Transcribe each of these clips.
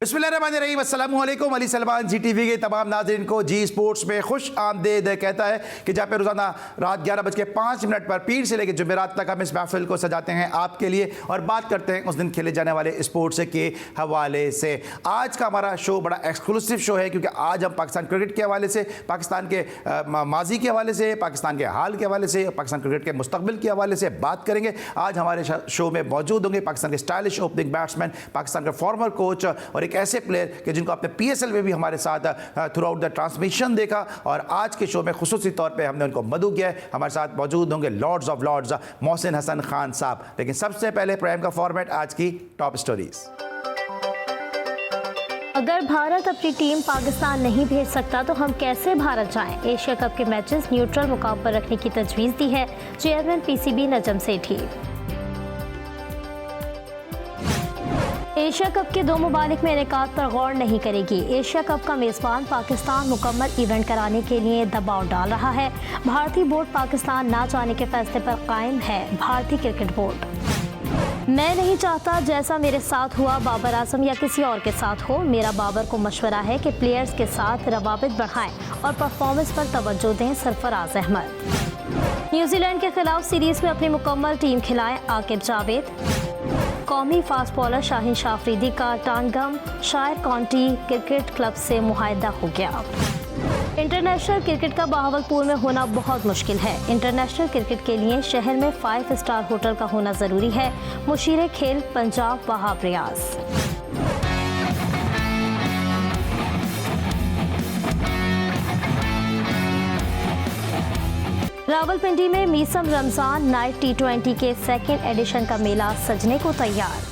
बिस्मिल्लाहिर्रहमानिर्रहीम, अस्सलामु अलैकुम। अली सलमान जी टीवी के तमाम नाज़रीन को जी स्पोर्ट्स में खुश आमदेद कहता है कि जहाँ पे रोज़ाना रात 11:05 पर पीर से लेकर जुमेरात तक हम इस महफिल को सजाते हैं आपके लिए और बात करते हैं उस दिन खेले जाने वाले स्पोर्ट्स के हवाले से। आज का हमारा शो बड़ा एक्सक्लूसिव शो है क्योंकि आज हम पाकिस्तान क्रिकेट के हवाले से, पाकिस्तान के माजी के हवाले से, पाकिस्तान के हाल के हवाले से, पाकिस्तान क्रिकेट के मुस्तकबिल के हवाले से बात करेंगे। आज हमारे शो में मौजूद होंगे पाकिस्तान के स्टाइलिश ओपनिंग बैट्समैन, पाकिस्तान के फॉर्मर कोच और एक ऐसे प्लेयर कि जिनको आपने पीएसएल में भी हमारे साथ थ्रू आउट द ट्रांसमिशन देखा और आज के शो में खुसूसी तौर पे हमने उनको मदऊ किया है। हमारे साथ मौजूद होंगे lords of lords Mohsin Hasan Khan sahab. लेकिन सबसे पहले प्रोग्राम का फॉर्मेट, आज की टॉप स्टोरीज। अगर भारत अपनी टीम पाकिस्तान नहीं भेज सकता तो हम कैसे भारत जाएं? एशिया कप के मैचेस न्यूट्रल मुकाम पर रखने की तजवीज़ दी है chairman PCB Najam Sethi. Asia cup के 2 ममालिक में इनेकाद पर गौर नहीं करेगी। एशिया कप का मेज़बान पाकिस्तान मुकम्मल इवेंट कराने के लिए दबाव डाल रहा है। भारतीय बोर्ड पाकिस्तान ना जाने के फैसले पर कायम है। भारतीय क्रिकेट बोर्ड, मैं नहीं चाहता जैसा मेरे साथ हुआ बाबर आजम या किसी और के साथ हो। मेरा बाबर को मशवरा है कि प्लेयर्स के साथ रवाबित बढ़ाएं और परफॉर्मेंस पर तवज्जो दें। सरफराज अहमद, न्यूजीलैंड के खिलाफ सीरीज में अपनी मुकम्मल टीम खिलाएं। आकिब जावेद, कौमी फास्ट बॉलर शाहीन शाह अफरीदी का टांगम शायर काउंटी क्रिकेट क्लब से मुआहदा हो गया। इंटरनेशनल क्रिकेट का बहावलपुर में होना बहुत मुश्किल है। इंटरनेशनल क्रिकेट के लिए शहर में 5 स्टार होटल का होना ज़रूरी है। मुशीर खेल पंजाब वहाब रियाज। रावलपिंडी में मीसम रमजान नाइट T20 के सेकेंड एडिशन का मेला सजने को तैयार।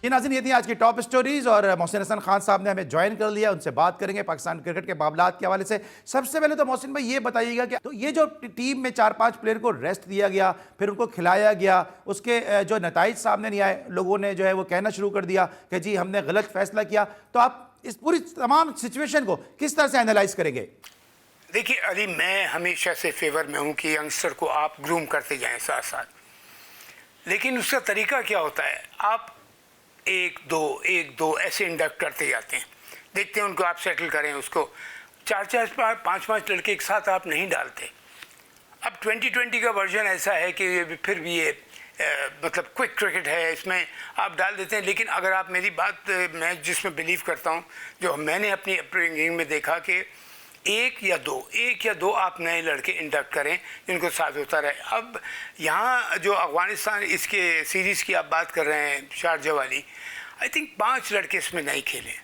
ये नाज़रीन, ये थी आज की टॉप स्टोरीज और मोहसिन हसन खान साहब ने हमें ज्वाइन कर लिया। उनसे बात करेंगे पाकिस्तान क्रिकेट के मामलात के हवाले से। सबसे पहले तो मोहसिन भाई ये बताइएगा कि तो ये जो टीम में 4-5 प्लेयर को रेस्ट दिया गया, फिर उनको खिलाया गया, उसके जो नताइज सामने नहीं आए, लोगों ने जो है वो कहना शुरू कर दिया कि जी हमने गलत फैसला किया, तो आप इस पूरी तमाम सिचुएशन को किस तरह से एनालाइज करेंगे? देखिए अली, मैं हमेशा से फेवर में हूँ कि यंगस्टर को आप ग्रूम करते जाएं साथ साथ, लेकिन उसका तरीका क्या होता है? आप एक दो ऐसे इंडक्ट करते जाते हैं, देखते हैं उनको, आप सेटल करें उसको। 4-4 5-5 लड़के एक साथ आप नहीं डालते। अब 2020 का वर्जन ऐसा है कि फिर भी ये मतलब क्विक क्रिकेट है, इसमें आप डाल देते हैं। लेकिन अगर आप मेरी बात, मैं जिसमें बिलीव करता हूँ, जो मैंने अपनी अपब्रिंगिंग में देखा कि एक या दो आप नए लड़के इंडक्ट करें जिनको साथ होता रहे। अब यहाँ जो अफगानिस्तान इसके सीरीज़ की आप बात कर रहे हैं, शारजा वाली, आई थिंक 5 लड़के इसमें नहीं खेले।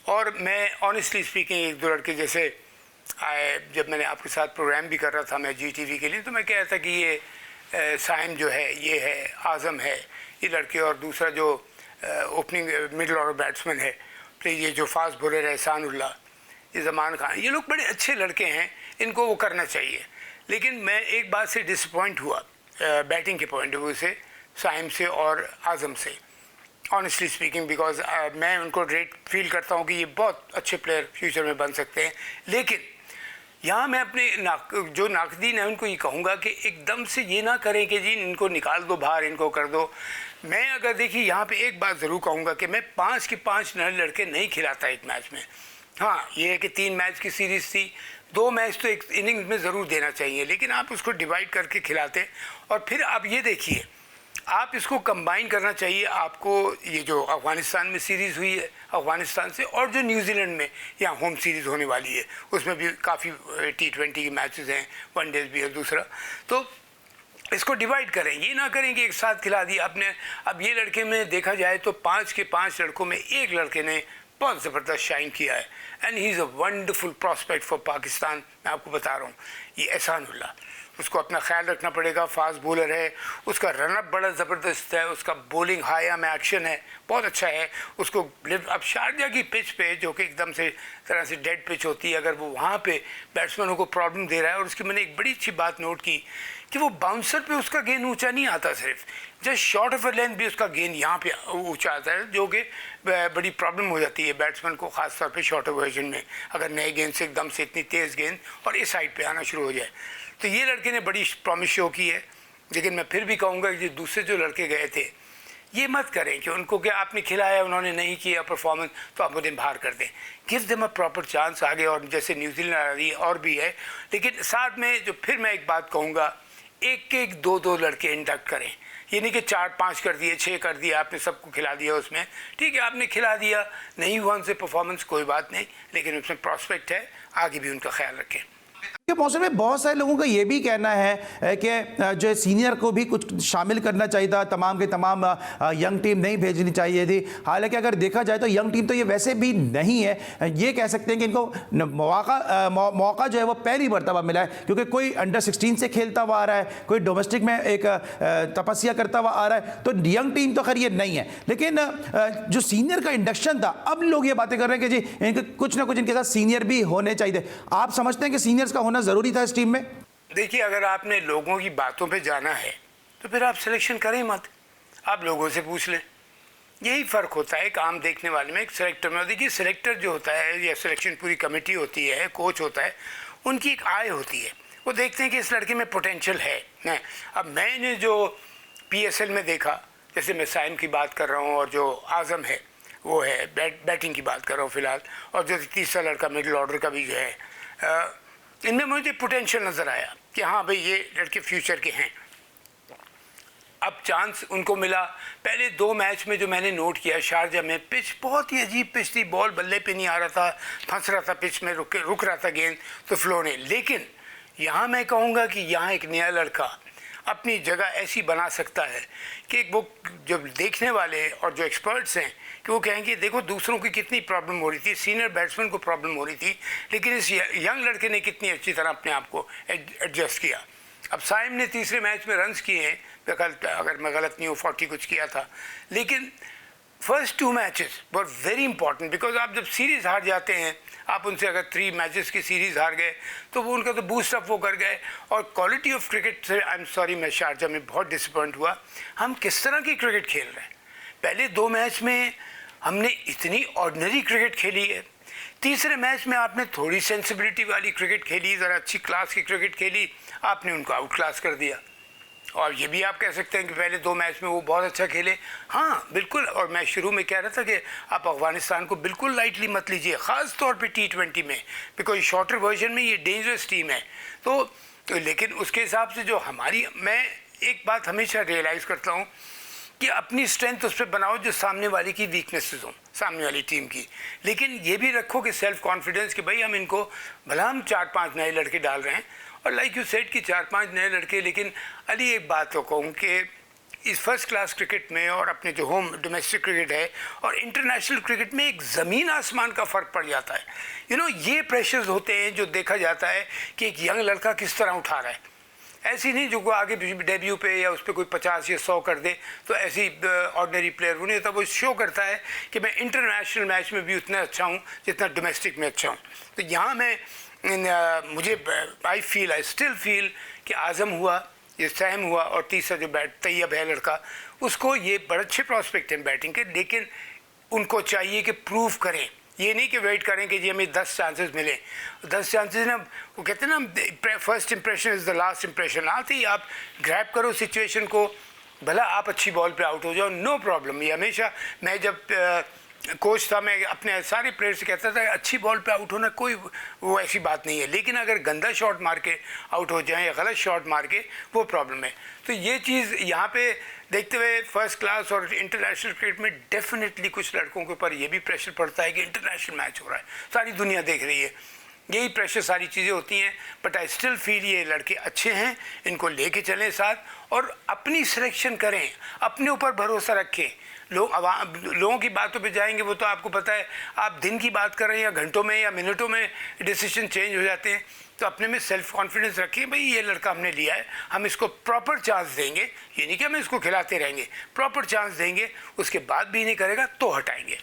और मैं ऑनेस्टली स्पीकिंग 1-2 लड़के जैसे आए, जब मैंने आपके साथ प्रोग्राम भी कर रहा था मैं GTV के लिए, तो मैं कह रहा था कि ये साइम जो है, ये है आज़म है, ये लड़के, और दूसरा जो ओपनिंग मिडल ऑर्डर बैट्समैन है, प्लीज़ ये जो फास्ट बॉलर है एहसानुल्लाह, ये ज़मान खान, ये लोग बड़े अच्छे लड़के हैं, इनको वो करना चाहिए। लेकिन मैं एक बात से डिसअपॉइंट हुआ बैटिंग के पॉइंट ऑफ व्यू से, साइम से और आज़म से, ऑनेस्टली स्पीकिंग, बिकॉज मैं उनको रेट फील करता हूँ कि ये बहुत अच्छे प्लेयर फ्यूचर में बन सकते हैं। लेकिन यहाँ मैं अपने जो नाकदीन है उनको ये कहूँगा कि एकदम से ये ना करें कि जी इनको निकाल दो बाहर, इनको कर दो। मैं अगर देखिए यहाँ पे एक बात ज़रूर कहूँगा कि मैं 5 के 5 नए लड़के नहीं खिलाता एक मैच में। हाँ, ये है कि 3 मैच की सीरीज़ थी, 2 मैच तो एक इनिंग्स में ज़रूर देना चाहिए, लेकिन आप उसको डिवाइड करके खिलाते। और फिर आप ये देखिए, आप इसको कंबाइन करना चाहिए आपको। ये जो अफ़गानिस्तान में सीरीज़ हुई है अफ़गानिस्तान से, और जो न्यूजीलैंड में यहाँ होम सीरीज़ होने वाली है, उसमें भी काफ़ी T20 के मैचेस हैं, वनडेज भी है दूसरा, तो इसको डिवाइड करें। ये ना करें कि एक साथ खिला दिया आपने। अब ये लड़के में देखा जाए तो 5 के 5 लड़कों में एक लड़के ने बहुत ज़बरदस्त शाइन किया है, and he is a wonderful prospect for Pakistan. मैं आपको बता रहा हूँ, ये एहसानुल्लाह, उसको अपना ख्याल रखना पड़ेगा। फास्ट बॉलर है, उसका रनअप बड़ा ज़बरदस्त है, उसका बॉलिंग हाई में एक्शन है, बहुत अच्छा है। उसको अब शारजा की पिच पे, जो कि एकदम से तरह से डेड पिच होती है, अगर वो वहाँ पे बैट्समैनों को प्रॉब्लम दे रहा है, और उसकी मैंने एक बड़ी अच्छी बात नोट की कि वो बाउंसर पे उसका गेंद ऊंचा नहीं आता, सिर्फ just short of a length भी उसका गेंद यहाँ पे ऊंचा आता है, जो कि बड़ी प्रॉब्लम हो जाती है बैट्समैन को, ख़ास तौर पे शॉर्ट वर्जन में, अगर नए गेंद से एकदम से इतनी तेज़ गेंद और इस साइड पे आना शुरू हो जाए। तो ये लड़के ने बड़ी प्रॉमिस शो की है। लेकिन मैं फिर भी कहूँगा कि दूसरे जो लड़के गए थे, ये मत करें कि उनको क्या आपने खिलाया उन्होंने नहीं किया परफॉर्मेंस तो आप उन्हें बाहर कर दें। Give them a proper chance आगे, और जैसे न्यूजीलैंड आ रही है और भी है, लेकिन साथ में जो फिर मैं एक बात कहूँगा, एक एक दो दो लड़के इंडक्ट करें। ये नहीं कि 4-5 कर दिए, 6 कर दिया, आपने सबको खिला दिया उसमें, ठीक है आपने खिला दिया, नहीं हुआ उनसे परफॉर्मेंस कोई बात नहीं, लेकिन उसमें प्रॉस्पेक्ट है, आगे भी उनका ख्याल रखें। के मौसम में बहुत सारे लोगों का ये भी कहना है कि जो सीनियर को भी कुछ शामिल करना चाहिए था, तमाम के तमाम यंग टीम नहीं भेजनी चाहिए थी। हालांकि अगर देखा जाए तो यंग टीम तो ये वैसे भी नहीं है, ये कह सकते हैं कि इनको मौका जो है वो पहली मरतबा मिला है, क्योंकि कोई अंडर 16 से खेलता हुआ आ रहा है, कोई डोमेस्टिक में एक तपस्या करता हुआ आ रहा है, तो यंग टीम तो खैर ये नहीं है। लेकिन जो सीनियर का इंडक्शन था, अब लोग ये बातें कर रहे हैं कि जी इनके कुछ ना कुछ इनके साथ सीनियर भी होने चाहिए। आप समझते हैं कि सीनियर्स का होना जरूरी था इस टीम में? देखिए, अगर आपने लोगों की बातों पे जाना है तो फिर आप सिलेक्शन करें मत, आप लोगों से पूछ लें। यही फ़र्क होता है एक आम देखने वाले में, एक सिलेक्टर में। देखिए, सिलेक्टर जो होता है या सिलेक्शन पूरी कमेटी होती है, कोच होता है, उनकी एक आय होती है, वो देखते हैं कि इस लड़के में पोटेंशियल है ना। अब मैंने जो PSL में देखा, जैसे मैं साइम की बात कर रहा हूँ और जो आज़म है वो है, बैटिंग की बात कर रहा हूँ फ़िलहाल, और जो तीसरा लड़का मिडिल ऑर्डर का भी जो है, इनमें मुझे पोटेंशियल नज़र आया कि हाँ भाई ये लड़के फ्यूचर के हैं। अब चांस उनको मिला। पहले 2 मैच में जो मैंने नोट किया, शारजा में पिच बहुत ही अजीब पिच थी, बॉल बल्ले पे नहीं आ रहा था, फंस रहा था पिच में, रुक रहा था गेंद, तो फ्लो नहीं। लेकिन यहाँ मैं कहूँगा कि यहाँ एक नया लड़का अपनी जगह ऐसी बना सकता है कि वो जो देखने वाले और जो एक्सपर्ट्स हैं कि वो कहेंगे देखो दूसरों की कितनी प्रॉब्लम हो रही थी, सीनियर बैट्समैन को प्रॉब्लम हो रही थी, लेकिन इस यंग लड़के ने कितनी अच्छी तरह अपने आप को एडजस्ट किया। अब साइम ने तीसरे मैच में रन्स किए हैं, अगर मैं गलत नहीं हूँ 40 कुछ किया था, लेकिन first 2 matches were very important, because आप जब सीरीज़ हार जाते हैं, आप उनसे अगर 3 मैचेस की सीरीज़ हार गए तो वो उनका तो बूस्ट अप वो कर गए। और क्वालिटी ऑफ क्रिकेट से आई एम सॉरी, मैं शारजा में बहुत डिसअपॉइंट हुआ। हम किस तरह की क्रिकेट खेल रहे हैं, पहले 2 मैच में हमने इतनी ऑर्डिनरी क्रिकेट खेली है, तीसरे मैच में आपने थोड़ी सेंसिबिलिटी वाली क्रिकेट खेली, ज़रा अच्छी क्लास की क्रिकेट खेली, आपने उनको आउट क्लास कर दिया। और ये भी आप कह सकते हैं कि पहले 2 मैच में वो बहुत अच्छा खेले, हाँ बिल्कुल। और मैं शुरू में कह रहा था कि आप अफगानिस्तान को बिल्कुल लाइटली मत लीजिए, ख़ास तौर पे T20 में, बिकॉज शॉर्टर वर्जन में ये डेंजरस टीम है। तो लेकिन उसके हिसाब से जो हमारी, मैं एक बात हमेशा रियलाइज़ करता हूँ कि अपनी स्ट्रेंथ उस पर बनाओ जो सामने वाले की वीकनेसेस हों, सामने वाली टीम की, लेकिन ये भी रखो कि सेल्फ कॉन्फिडेंस कि भाई हम इनको, भला हम 4-5 नए लड़के डाल रहे हैं, और लाइक यू सेड कि 4-5 नए लड़के, लेकिन अली एक बात तो कहूँ कि इस फर्स्ट क्लास क्रिकेट में और अपने जो होम डोमेस्टिक क्रिकेट है और इंटरनेशनल क्रिकेट में एक ज़मीन आसमान का फ़र्क पड़ जाता है। ये प्रेशर्स होते हैं जो देखा जाता है कि एक यंग लड़का किस तरह उठा रहा है। ऐसी नहीं जो को आगे डेब्यू पे या उस पर कोई 50 या 100 कर दे तो ऐसी ऑर्डिनरी प्लेयर वो नहीं होता। वो शो करता है कि मैं इंटरनेशनल मैच में भी उतना अच्छा हूँ जितना डोमेस्टिक में अच्छा हूँ। तो यहाँ मैं मुझे आई स्टिल फील कि आज़म हुआ, ये सैम हुआ, और तीसरा जो तैयब है लड़का, उसको ये बड़े अच्छे प्रॉस्पेक्ट हैं बैटिंग के, लेकिन उनको चाहिए कि प्रूव करें। ये नहीं कि वेट करें कि जी हमें 10 चांसेस मिले। 10 चांसेस ना, वो कहते हैं ना, first impression is the last impression. आते ही आप ग्रैब करो सिचुएशन को, भला आप अच्छी बॉल पे आउट हो जाओ, नो प्रॉब्लम। ये हमेशा, मैं जब कोच था, मैं अपने सारे प्लेयर से कहता था अच्छी बॉल पे आउट होना कोई वो ऐसी बात नहीं है, लेकिन अगर गंदा शॉट मार के आउट हो जाए या गलत शॉट मार के, वो प्रॉब्लम है। तो ये चीज़ यहाँ पे देखते हुए फर्स्ट क्लास और इंटरनेशनल क्रिकेट में डेफिनेटली कुछ लड़कों के ऊपर ये भी प्रेशर पड़ता है कि इंटरनेशनल मैच हो रहा है, सारी दुनिया देख रही है, यही प्रेशर सारी चीज़ें होती हैं। बट आई स्टिल फील ये लड़के अच्छे हैं, इनको लेके चलें साथ और अपनी सिलेक्शन करें, अपने ऊपर भरोसा रखें। लोगों की बातों पे जाएंगे, वो तो आपको पता है, आप दिन की बात कर रहे हैं या घंटों में या मिनटों में डिसीजन चेंज हो जाते हैं। तो अपने में सेल्फ कॉन्फिडेंस रखिए, भाई ये लड़का हमने लिया है, हम इसको प्रॉपर चांस देंगे। ये नहीं कि हम इसको खिलाते रहेंगे, प्रॉपर चांस देंगे, उसके बाद भी नहीं करेगा तो हटाएंगे।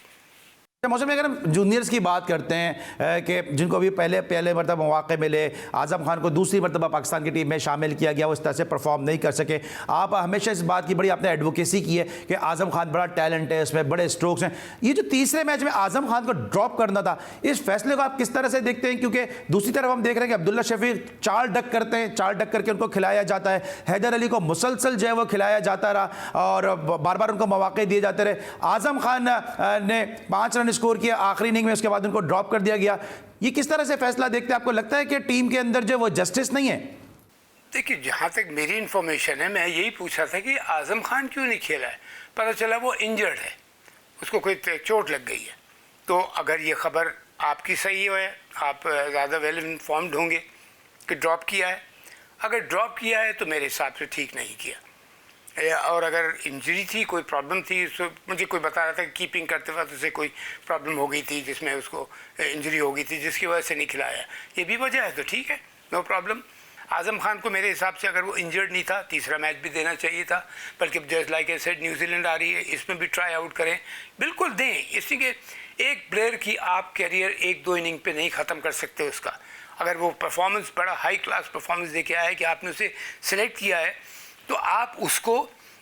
मौसम में अगर हम जूनियर्स की बात करते हैं कि जिनको अभी पहले मरतबा मौके मिले, आज़म खान को दूसरी मरतबा पाकिस्तान की टीम में शामिल किया गया, वो इस तरह से परफॉर्म नहीं कर सके। आप हमेशा इस बात की बड़ी आपने एडवोकेसी की है कि आज़म खान बड़ा टैलेंट है, इसमें बड़े स्ट्रोक्स हैं। ये जो तीसरे मैच में आज़म खान को ड्रॉप करना था, इस फैसले को आप किस तरह से देखते हैं? क्योंकि दूसरी तरफ हम देख रहे हैं कि अब्दुल्ला शफीक चार डक करते हैं, चार डक करके उनको खिलाया जाता है। हैदर अली को मुसलसल जो है वो खिलाया जाता रहा और बार बार उनको मौके दिए जाते रहे। आज़म खान ने 5 रन स्कोर किया आखिरी इनिंग में, उसके बाद उनको ड्रॉप कर दिया गया। ये किस तरह से फैसला देखते हैं? आपको लगता है कि टीम के अंदर जो वो जस्टिस नहीं है? देखिए, जहाँ तक मेरी इन्फॉर्मेशन है, मैं यही पूछा था कि आज़म खान क्यों नहीं खेला है। पता चला वो इंजर्ड है, उसको कोई चोट लग गई है। तो अगर ये खबर आपकी सही है, आप ज़्यादा वेल इन्फॉर्म्ड होंगे कि ड्रॉप किया है। अगर ड्रॉप किया है तो मेरे हिसाब से ठीक नहीं किया, और अगर इंजरी थी, कोई प्रॉब्लम थी, तो मुझे कोई बता रहा था कि कीपिंग करते वक्त उसे कोई प्रॉब्लम हो गई थी जिसमें उसको इंजरी हो गई थी, जिसकी वजह से नहीं खिलाया। ये भी वजह है तो ठीक है, नो प्रॉब्लम। आज़म खान को मेरे हिसाब से अगर वो इंजर्ड नहीं था, तीसरा मैच भी देना चाहिए था। बल्कि just like I said, New Zealand आ रही है, इसमें भी ट्राई आउट करें, बिल्कुल दें। इसलिए एक प्लेयर की आप कैरियर 1-2 इनिंग पे नहीं ख़त्म कर सकते उसका। अगर वो परफॉर्मेंस बड़ा हाई क्लास परफॉर्मेंस देके आया है कि आपने उसे सिलेक्ट किया है, तो आप उसको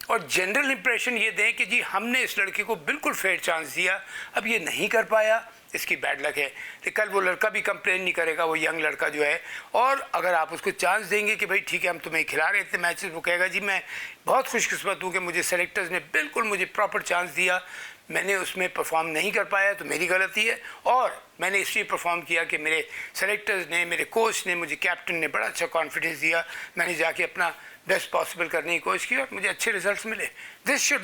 और जनरल इंप्रेशन ये दें कि जी हमने इस लड़के को बिल्कुल फेयर चांस दिया, अब ये नहीं कर पाया, इसकी बैड लक है। तो कल वो लड़का भी कंप्लेन नहीं करेगा, वो यंग लड़का जो है। और अगर आप उसको चांस देंगे कि भाई ठीक है हम तुम्हें खिला रहे थे मैचेस, वो कहेगा जी मैं बहुत खुशकिस्मत हूँ कि मुझे सेलेक्टर्स ने बिल्कुल मुझे प्रॉपर चांस दिया, मैंने उसमें परफॉर्म नहीं कर पाया तो मेरी गलती है, और मैंने इसलिए परफॉर्म किया कि मेरे सेलेक्टर्स ने, मेरे कोच ने, मुझे कैप्टन ने बड़ा अच्छा कॉन्फिडेंस दिया, मैंने जाके अपना बेस्ट पॉसिबल करने की कोशिश की और मुझे अच्छे रिजल्ट्स मिले। दिस शुड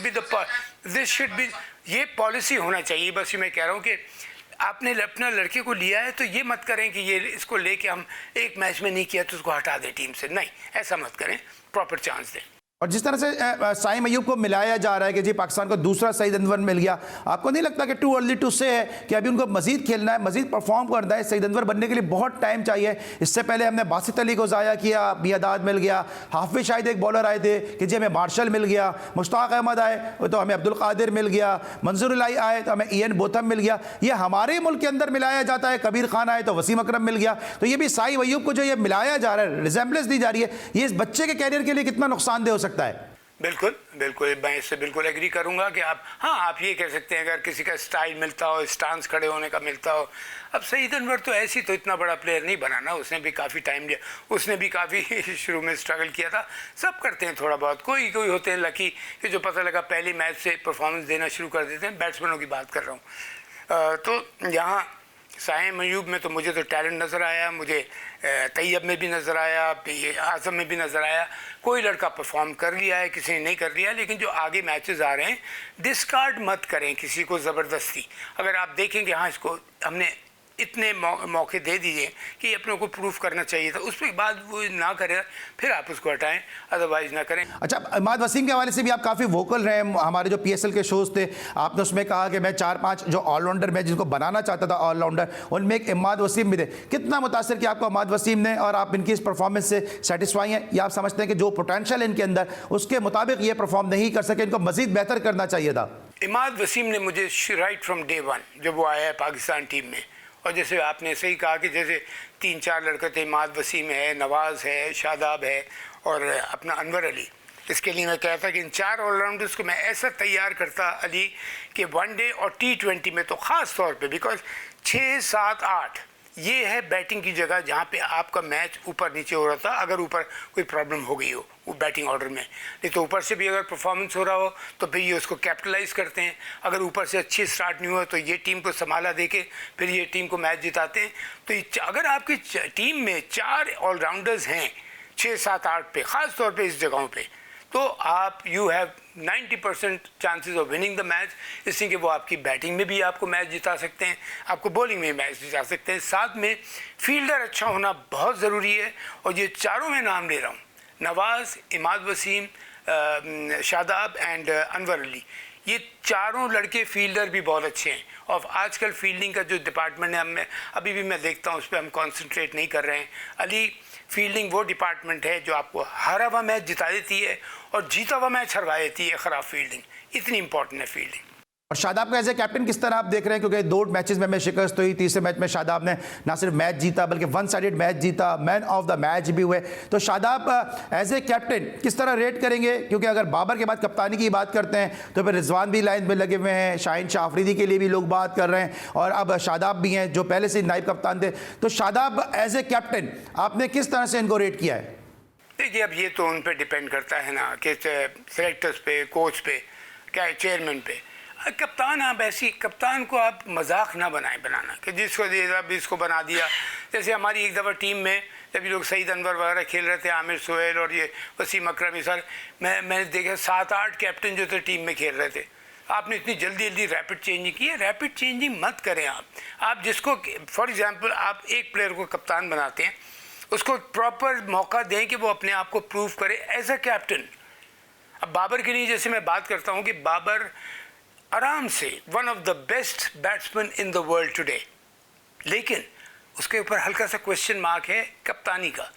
बी ये पॉलिसी होना चाहिए। बस ये मैं कह रहा हूँ कि आपने अपना लड़के को लिया है तो ये मत करें कि ये इसको लेके हम एक मैच में नहीं किया तो उसको हटा दें टीम से, नहीं, ऐसा मत करें, प्रॉपर चांस दें। और जिस तरह से साइम अयूब को मिलाया जा रहा है कि जी पाकिस्तान को दूसरा सईद अनवर मिल गया, आपको नहीं लगता कि टू अर्ली टू से है कि अभी उनको मजीद खेलना है, मजीद परफॉर्म करना है? सईद अनवर बनने के लिए बहुत टाइम चाहिए। इससे पहले हमने बासित अली को ज़ाया किया, मियादाद मिल गया, हाफिज शाहिद एक बॉलर आए थे कि जी हमें मार्शल मिल गया, मुश्ताक अहमद आए तो हमें अब्दुल कादिर मिल गया, मंजूर इलाही आए तो हमें इयन बोथम मिल गया। ये हमारे मुल्क के अंदर मिलाया जाता है। कबीर खान आए तो वसीम अकरम मिल गया। तो ये भी साइम अयूब को जो ये मिलाया जा रहा है, रिजेम्बलेंस दी जा रही है, ये इस बच्चे के कैरियर के लिए कितना नुकसानदेह हो सकता है? बिल्कुल बिल्कुल, मैं इससे बिल्कुल एग्री करूंगा कि आप ये कह सकते हैं अगर किसी का स्टाइल मिलता हो, स्टांस खड़े होने का मिलता हो। अब सईद अनवर तो ऐसी तो इतना बड़ा प्लेयर नहीं बना ना, उसने भी काफ़ी टाइम लिया, उसने भी काफ़ी शुरू में स्ट्रगल किया था। सब करते हैं थोड़ा बहुत, कोई होते हैं लकी कि जो पता लगा पहले मैच से परफॉर्मेंस देना शुरू कर देते हैं। बैट्समैनों की बात कर रहा हूँ। तो यहाँ साइम अयूब में तो मुझे तो टैलेंट नज़र आया, मुझे तैयब में भी नज़र आया, आज़म में भी नज़र आया। कोई लड़का परफॉर्म कर लिया है, किसी ने नहीं कर लिया। लेकिन जो आगे मैचेस आ रहे हैं, डिस्कार्ड मत करें किसी को ज़बरदस्ती। अगर आप देखेंगे हाँ इसको हमने इतने मौके दे दीजिए कि अपनों को प्रूफ करना चाहिए था, उसके बाद वो ना करे फिर आप उसको हटाएं, अदरवाइज ना करें। अच्छा, इमाद वसीम के हवाले से भी आप काफ़ी वोकल रहे। हमारे जो PSL के शोज़ थे, आपने उसमें कहा कि मैं 4-5 जो ऑलराउंडर मैं जिनको बनाना चाहता था ऑलराउंडर, उनमें एक इमाद वसीम भी थे। कितना मुतासर किया आपको इमाद वसीम ने, और आप इनकी इस परफॉर्मेंस से सेटिस्फाई हैं या आप समझते हैं कि जो पोटेंशियल है इनके अंदर उसके मुताबिक ये परफॉर्म नहीं कर सके, इनको मजीद बेहतर करना चाहिए था? इमाद वसीम ने मुझे राइट फ्रॉम डे वन जब वो आया है पाकिस्तान टीम में, और जैसे आपने सही कहा कि जैसे 3-4 लड़के थे, इमाद वसीम है, नवाज़ है, शादाब है और अपना अनवर अली, इसके लिए मैं कहता कि इन 4 ऑलराउंडर्स को मैं ऐसा तैयार करता अली कि वनडे और T20 में तो ख़ास तौर पे, बिकॉज 6, 7, 8 ये है बैटिंग की जगह जहाँ पे आपका मैच ऊपर नीचे हो रहा था अगर ऊपर कोई प्रॉब्लम हो गई हो वो बैटिंग ऑर्डर में। नहीं तो ऊपर से भी अगर परफॉर्मेंस हो रहा हो तो फिर ये उसको कैपिटलाइज करते हैं। अगर ऊपर से अच्छी स्टार्ट नहीं हुआ तो ये टीम को संभाला देके फिर ये टीम को मैच जिताते हैं। तो अगर आपकी टीम में 4 ऑलराउंडर्स हैं 6, 7, 8 पे, ख़ास तौर पे इस जगहों पे, तो आप you have 90% chances of winning the match. इसलिए कि वो आपकी बैटिंग में भी आपको मैच जिता सकते हैं, आपको बॉलिंग में मैच जिता सकते हैं। साथ में फील्डर अच्छा होना बहुत ज़रूरी है। और ये चारों में नाम ले रहा हूँ, नवाज़, इमाद वसीम, शादाब एंड अनवर अली, ये चारों लड़के फील्डर भी बहुत अच्छे हैं। और आजकल फील्डिंग का जो डिपार्टमेंट है हमें अभी भी मैं देखता हूँ उस पर हम कॉन्सेंट्रेट नहीं कर रहे हैं। अली फील्डिंग वो डिपार्टमेंट है जो आपको हारा हुआ मैच जिता देती है और जीता हुआ मैच हरवा देती है। ख़राब फील्डिंग इतनी इंपॉर्टेंट है फील्डिंग। और शादाब को एज ए कैप्टन किस तरह आप देख रहे हैं, क्योंकि 2 मैचेस में शिकस्त हुई, तीसरे मैच में शादाब ने ना सिर्फ मैच जीता बल्कि 1 साइडेड मैच जीता, मैन ऑफ द मैच भी हुए। तो शादाब एज ए कैप्टन किस तरह रेट करेंगे, क्योंकि अगर बाबर के बाद कप्तानी की बात करते हैं तो फिर रिजवान भी लाइन में लगे हुए हैं, शाहीन शाह अफरीदी के लिए भी लोग बात कर रहे हैं और अब शादाब भी हैं जो पहले से नायब कप्तान थे। तो शादाब एज ए कैप्टन आपने किस तरह से इनको रेट किया है? देखिए, अब ये तो उन पे डिपेंड करता है ना कि सेलेक्टर्स पे, कोच पे, क्या है, चेयरमैन पे। कप्तान आप ऐसी, कप्तान को आप मजाक ना बनाना कि जिसको दिया इसको बना दिया। जैसे हमारी एक दफ़ा टीम में जब ये लोग सईद अनवर वगैरह खेल रहे थे, आमिर सुहेल और ये वसीम अकरम, सर मैंने देखा 7-8 कैप्टन जो थे टीम में खेल रहे थे। आपने इतनी जल्दी रैपिड चेंजिंग की है। रैपिड चेंजिंग मत करें आप जिसको, फॉर एग्जांपल आप एक प्लेयर को कप्तान बनाते हैं, उसको प्रॉपर मौका दें कि वो अपने आप को प्रूव करे एज अ कैप्टन। अब बाबर के लिए जैसे मैं बात करता हूँ कि बाबर आराम से one of the best batsman in the world today, लेकिन उसके ऊपर हल्का सा क्वेश्चन मार्क है कप्तानी का।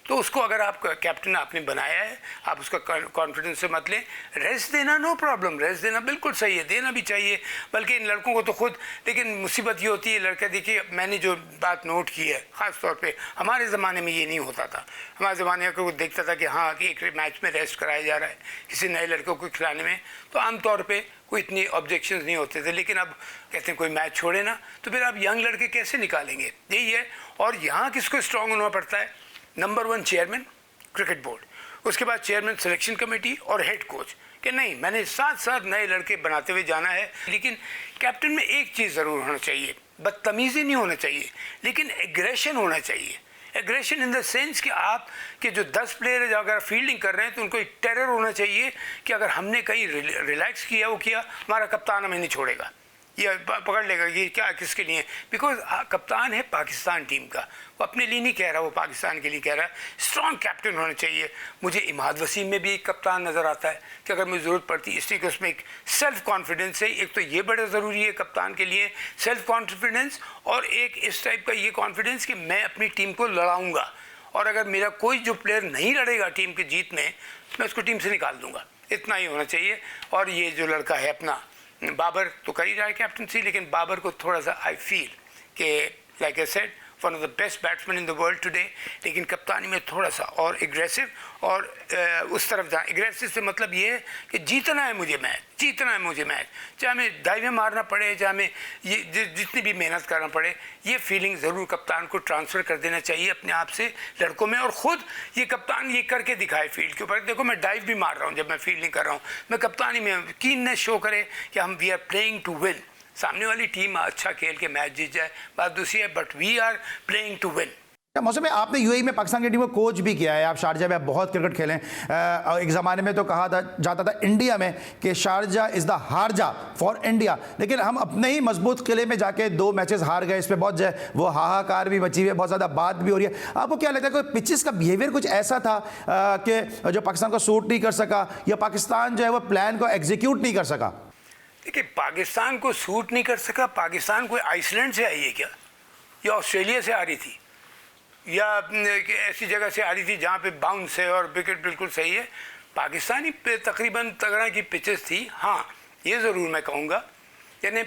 तो उसको अगर आप कैप्टन आपने बनाया है, आप उसका कॉन्फिडेंस से मत लें। रेस्ट देना नो प्रॉब्लम, रेस्ट देना बिल्कुल सही है, देना भी चाहिए। बल्कि इन लड़कों को तो खुद, लेकिन मुसीबत ये होती है लड़के, देखिए मैंने जो बात नोट की है ख़ास तौर पे, हमारे ज़माने में ये नहीं होता था। हमारे ज़माने में कोई देखता था कि हाँ कि एक मैच में रेस्ट कराया जा रहा है किसी नए लड़कों को खिलाने में, तो आमतौर पर कोई इतनी ऑब्जेक्शंस नहीं होते थे। लेकिन अब कहते हैं कोई मैच छोड़े ना, तो फिर आप यंग लड़के कैसे निकालेंगे, यही है। और यहाँ किसको स्ट्रॉन्ग होना पड़ता है? नंबर 1 चेयरमैन क्रिकेट बोर्ड, उसके बाद चेयरमैन सिलेक्शन कमेटी और हेड कोच, कि नहीं मैंने साथ नए लड़के बनाते हुए जाना है। लेकिन कैप्टन में एक चीज़ ज़रूर होना चाहिए, बदतमीज़ी नहीं होना चाहिए, लेकिन एग्रेशन होना चाहिए। एग्रेशन इन द सेंस कि आप के जो 10 प्लेयर जो अगर फील्डिंग कर रहे हैं तो उनको एक टेरर होना चाहिए कि अगर हमने कहीं रिलैक्स किया, वो किया, हमारा कप्तान हमें नहीं छोड़ेगा, ये पकड़ लेगा कि क्या किसके लिए। बिकॉज कप्तान है पाकिस्तान टीम का, वो अपने लिए नहीं कह रहा, वो पाकिस्तान के लिए कह रहा है। स्ट्रॉन्ग कैप्टन होना चाहिए। मुझे इमाद वसीम में भी एक कप्तान नज़र आता है कि अगर मुझे ज़रूरत पड़ती है, इसलिए कि उसमें एक सेल्फ कॉन्फिडेंस है। एक तो ये बड़ा ज़रूरी है कप्तान के लिए, सेल्फ कॉन्फिडेंस, और एक इस टाइप का ये कॉन्फिडेंस कि मैं अपनी टीम को लड़ाऊँगा, और अगर मेरा कोई जो प्लेयर नहीं लड़ेगा टीम की जीत में, मैं उसको टीम से निकाल दूँगा। इतना ही होना चाहिए। और ये जो लड़का है अपना बाबर तो कर ही रहा है कैप्टनसी, लेकिन बाबर को थोड़ा सा आई फील कि like I said one of the best batsman in the world today, लेकिन कप्तानी में थोड़ा सा और एग्रेसिव, और उस तरफ जाए। एग्रेसिव से मतलब ये है कि जीतना है मुझे मैच, जीतना है मुझे मैच, चाहे हमें डाइवें मारना पड़े, चाहे हमें ये जितनी भी मेहनत करना पड़े, ये फीलिंग ज़रूर कप्तान को ट्रांसफ़र कर देना चाहिए अपने आप से लड़कों में। और ख़ुद ये कप्तान ये करके दिखाए फील्ड के ऊपर, देखो मैं डाइव भी मार रहा हूँ जब मैं फील्डिंग कर रहा हूँ, मैं कप्तानी में कीननेस शो करे कि हम we are playing to win. सामने वाली टीम अच्छा खेल के मैच जीत जाए बात दूसरी है, but we are playing to win. मौसम में आपने यूएई में पाकिस्तान की टीम को कोच भी किया है, आप शारजा में आप बहुत क्रिकेट खेलें। एक ज़माने में तो कहा जाता था इंडिया में कि शारजा इज़ द हारजा फॉर इंडिया, लेकिन हम अपने ही मजबूत किले में जाके 2 मैचेस हार गए। इस पर बहुत वो हाहाकार भी मची हुई है, बहुत ज़्यादा बात भी हो रही है। आपको क्या लगता है कोई पिचेस का बिहेवियर कुछ ऐसा था कि जो पाकिस्तान को सूट नहीं कर सका, या पाकिस्तान जो है वो प्लान को एग्जीक्यूट नहीं कर सका? देखिए, पाकिस्तान को सूट नहीं कर सका, पाकिस्तान कोई आइसलैंड से आई है क्या, या ऑस्ट्रेलिया से आ रही थी, या ऐसी जगह से आ रही थी जहाँ पे बाउंस है और विकेट बिल्कुल सही है? पाकिस्तानी तकरीबन तगड़ा की पिचेस थी। हाँ, ये ज़रूर मैं कहूँगा, यानी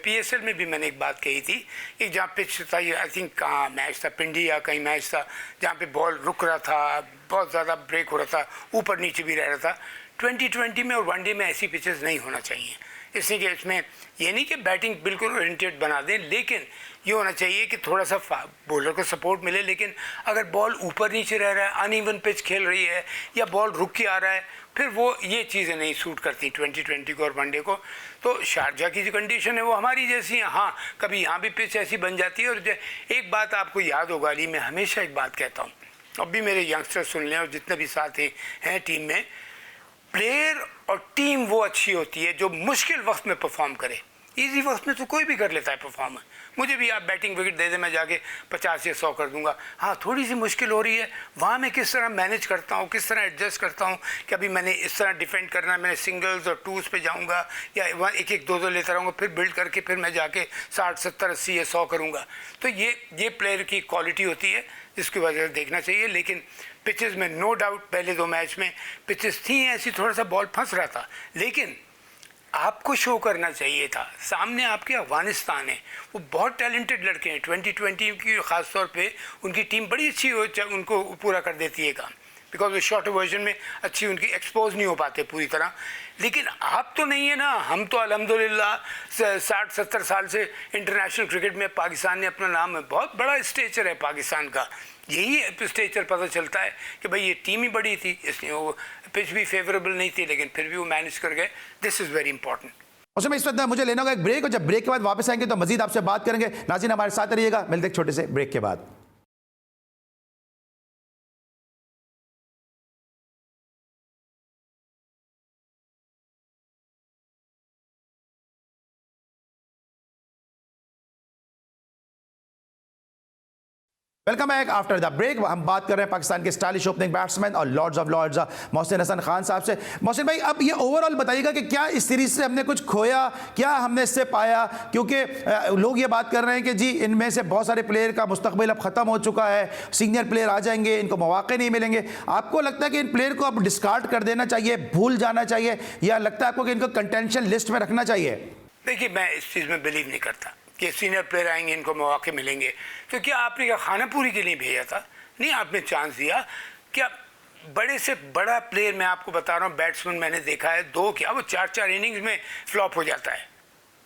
PSL में भी मैंने एक बात कही थी कि जहाँ पिच था, आई थिंक कहाँ मैच था, पिंडी या कहीं मैच था, जहाँ पे बॉल रुक रहा था, बहुत ज़्यादा ब्रेक हो रहा था, ऊपर नीचे भी रह रहा था। 2020 में और वनडे में ऐसी पिचेस नहीं होना चाहिए। इसलिए कि इसमें ये नहीं कि बैटिंग बिल्कुल ओरिएंटेड बना दें, लेकिन ये होना चाहिए कि थोड़ा सा बॉलर को सपोर्ट मिले। लेकिन अगर बॉल ऊपर नीचे रह रहा है, अनइवन पिच खेल रही है, या बॉल रुक के आ रहा है, फिर वो ये चीज़ें नहीं सूट करती 2020 को और वनडे को। तो शारजा की जो कंडीशन है वो हमारी जैसी है। हाँ, कभी यहाँ भी पिच ऐसी बन जाती है। और एक बात आपको याद होगा अली, मैं हमेशा एक बात कहता हूँ, अब भी मेरे यंगस्टर सुन लें और जितने भी साथी हैं टीम में, प्लेयर और टीम वो अच्छी होती है जो मुश्किल वक्त में परफॉर्म करे। इजी वक्त में तो कोई भी कर लेता है परफॉर्म। मुझे भी आप बैटिंग विकेट दे दे, मैं जाके 50 या 100 कर दूंगा। हाँ, थोड़ी सी मुश्किल हो रही है, वहाँ मैं किस तरह मैनेज करता हूँ, किस तरह एडजस्ट करता हूँ कि अभी मैंने इस तरह डिफेंड करना है, मैंने सिंगल्स और टूस पे जाऊँगा, या वहाँ 1-1 2-2 लेता रहूँगा, फिर बिल्ड करके फिर मैं जाके 60 70 80 या 100 करूँगा। तो ये प्लेयर की क्वालिटी होती है जिसकी वजह से देखना चाहिए। लेकिन पिचेस में नो डाउट पहले 2 मैच में पिचेस थी ऐसी, थोड़ा सा बॉल फंस रहा था, लेकिन आपको शो करना चाहिए था। सामने आपके अफगानिस्तान है, वो बहुत टैलेंटेड लड़के हैं। 2020 की ख़ास तौर पे उनकी टीम बड़ी अच्छी हो, उनको पूरा कर देती है काम, बिकॉज वो शॉर्ट वर्जन में अच्छी उनकी एक्सपोज नहीं हो पाते पूरी तरह। लेकिन आप तो नहीं है ना, हम तो अल्हम्दुलिल्लाह 60-70 साल से इंटरनेशनल क्रिकेट में पाकिस्तान ने अपना नाम है, बहुत बड़ा स्टेचर है पाकिस्तान का। यही स्टेचर पता चलता है कि भाई ये टीम ही बड़ी थी, इसलिए वो पिच भी फेवरेबल नहीं थी, लेकिन फिर भी वो मैनेज कर गए। This is very important. उसमें इस वक्त मुझे लेना होगा एक ब्रेक, और जब ब्रेक के बाद वापस आएंगे तो मजीद आपसे बात करेंगे। नाज़रीन हमारे साथ रहिएगा, मिलते हैं एक छोटे से ब्रेक के बाद। Welcome back after the break. हम बात कर रहे हैं पाकिस्तान के स्टाइलिश ओपनिंग बैट्समैन और lords of lords Mohsin Hasan Khan sahab से। मोहसिन भाई, अब ये ओवरऑल बताइएगा कि क्या इस सीरीज से हमने कुछ खोया, क्या हमने इससे पाया? क्योंकि लोग ये बात कर रहे हैं कि जी इनमें से बहुत सारे प्लेयर का मुस्तकबिल अब ख़त्म हो चुका है, सीनियर प्लेयर आ जाएंगे, इनको मौके नहीं मिलेंगे। आपको लगता है कि इन प्लेयर को अब डिस्कार्ड कर देना चाहिए, भूल जाना चाहिए, या लगता है आपको कि इनको कंटेंशन लिस्ट में रखना चाहिए? देखिए, मैं इस चीज़ में बिलीव नहीं करता कि सीनियर प्लेयर आएंगे, इनको मौके मिलेंगे। तो क्या आपने क्या खानापुरी के लिए भेजा था? नहीं, आपने चांस दिया। क्या बड़े से बड़ा प्लेयर, मैं आपको बता रहा हूँ, बैट्समैन मैंने देखा है, 2 क्या वो 4-4 इनिंग्स में फ्लॉप हो जाता है।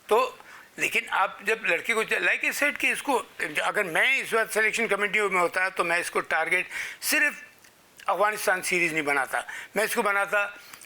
तो लेकिन आप जब लड़के को लाइक ए सेट कि इसको, अगर मैं इस बार सिलेक्शन कमेटी में होता तो मैं इसको टारगेट सिर्फ अफगानिस्तान सीरीज़ नहीं बनाता, मैं इसको बनाता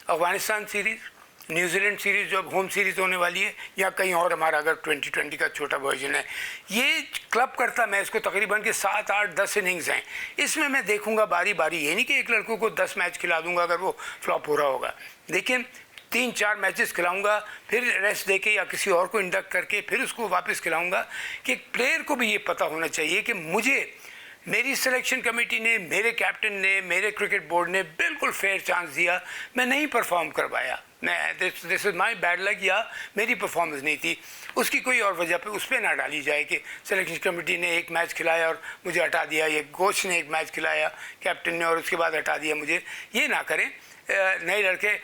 अफगानिस्तान सीरीज़, न्यूजीलैंड सीरीज़ जो अब होम सीरीज़ होने वाली है, या कहीं और हमारा अगर 2020 का छोटा वर्जन है, ये क्लब करता मैं इसको तकरीबन के 7, 8, 10 इनिंग्स हैं, इसमें मैं देखूंगा बारी बारी। ये नहीं कि एक लड़कों को 10 मैच खिला दूंगा अगर वो फ्लॉप हो रहा होगा, लेकिन 3-4 मैचेस खिलाऊंगा, फिर रेस्ट देके या किसी और को इंडक्ट करके फिर उसको वापस खिलाऊंगा। कि प्लेयर को भी ये पता होना चाहिए कि मुझे मेरी सिलेक्शन कमेटी ने, मेरे कैप्टन ने, मेरे क्रिकेट बोर्ड ने बिल्कुल फेयर चांस दिया, मैं नहीं परफॉर्म कर पाया, मैं this is my bad luck, या मेरी परफॉर्मेंस नहीं थी, उसकी कोई और वजह पे उस पर ना डाली जाए कि सिलेक्शन कमेटी ने 1 मैच खिलाया और मुझे हटा दिया, ये कोच ने 1 मैच खिलाया कैप्टन ने और उसके बाद हटा दिया मुझे। ये ना करें। नए लड़के,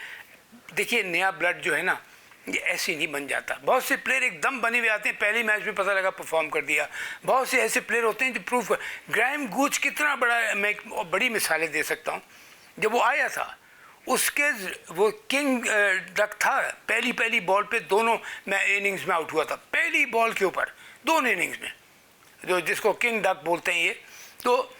देखिए नया ब्लड जो है ना, ये ऐसे नहीं बन जाता। बहुत से प्लेयर एकदम बने हुए आते हैं, पहले मैच में पता लगा परफॉर्म कर दिया। बहुत से ऐसे प्लेयर होते हैं जो प्रूफ कर। ग्राहम गूच कितना बड़ा, मैं बड़ी मिसालें दे सकता हूँ। जब वो आया था, उसके वो किंग डक था, पहली बॉल पे दोनों इनिंग्स में आउट हुआ था, पहली बॉल के ऊपर दोनों इनिंग्स में, जो जिसको किंग डक बोलते हैं ये। तो